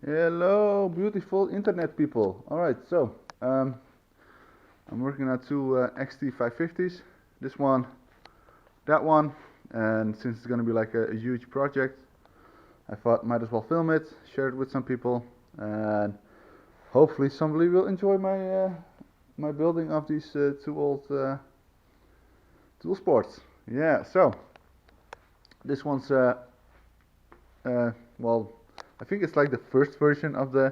Hello, beautiful internet people. Alright, so I'm working on two XT550s. This one, that one, and since it's gonna be like a huge project, I thought might as well film it, share it with some people, and hopefully somebody will enjoy my building of these two old dual sports. Yeah, so this one's well, I think it's like the first version of the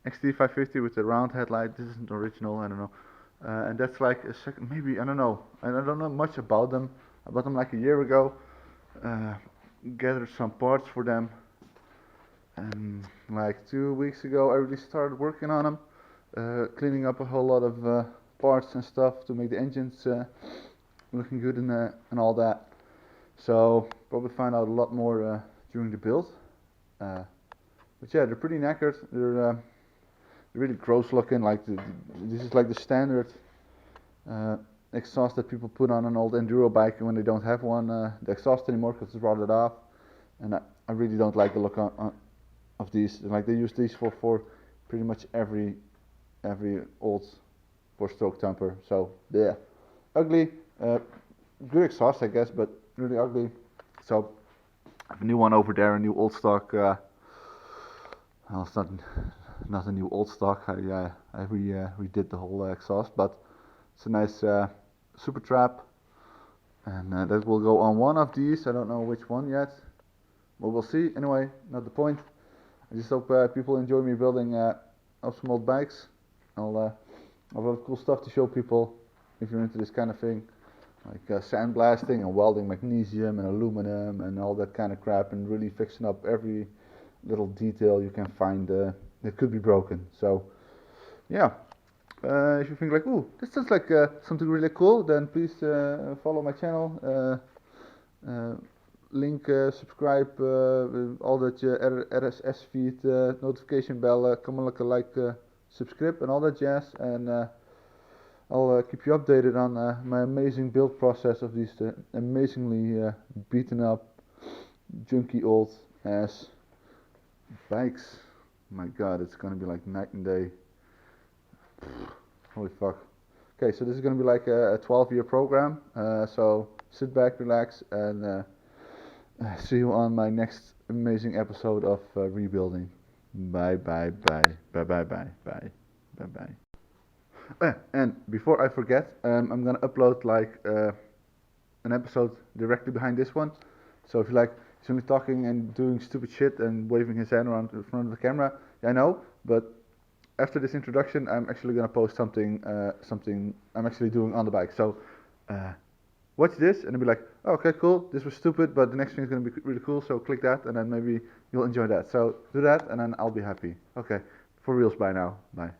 XT550 with the round headlight. This isn't original, I don't know. And that's like a second, maybe, I don't know. I don't know much about them. I bought them like a year ago. Gathered some parts for them. And like 2 weeks ago, I really started working on them. Cleaning up a whole lot of parts and stuff to make the engines looking good and all that. So probably find out a lot more during the build. But yeah, they're pretty knackered. They're really gross looking. Like this is like the standard exhaust that people put on an old Enduro bike when they don't have one, the exhaust anymore because it's rotted off. And I really don't like the look of these. Like they use these for pretty much every old 4-stroke thumper. So yeah, ugly. Good exhaust, I guess, but really ugly. So I have a new one over there, a new old stock. Well, it's not a new old stock. I redid the whole exhaust, but it's a nice super trap, and that will go on one of these. I don't know which one yet, but we'll see. Anyway, not the point. I just hope people enjoy me building awesome old bikes. I'll have a lot of cool stuff to show people if you're into this kind of thing, like sandblasting and welding magnesium and aluminum and all that kind of crap, and really fixing up every little detail you can find that could be broken. So yeah, if you think like, ooh, this sounds like something really cool, then please follow my channel, link, subscribe, all that RSS feed, notification bell, comment, like, subscribe and all that jazz, and I'll keep you updated on my amazing build process of these amazingly beaten up, junky old ass bikes. My god, it's gonna be like night and day. Holy fuck. Okay, so this is gonna be like a 12-year program, so sit back, relax, and see you on my next amazing episode of rebuilding. Bye bye bye bye bye bye bye bye bye. And before I forget, I'm gonna upload like an episode directly behind this one. So if you like, he's only talking and doing stupid shit and waving his hand around in front of the camera, yeah, I know, but after this introduction, I'm actually gonna post something I'm actually doing on the bike. So watch this and be like, oh, okay, cool, this was stupid, but the next thing is gonna be really cool, so click that and then maybe you'll enjoy that. So do that and then I'll be happy. Okay, for reals, bye now, bye.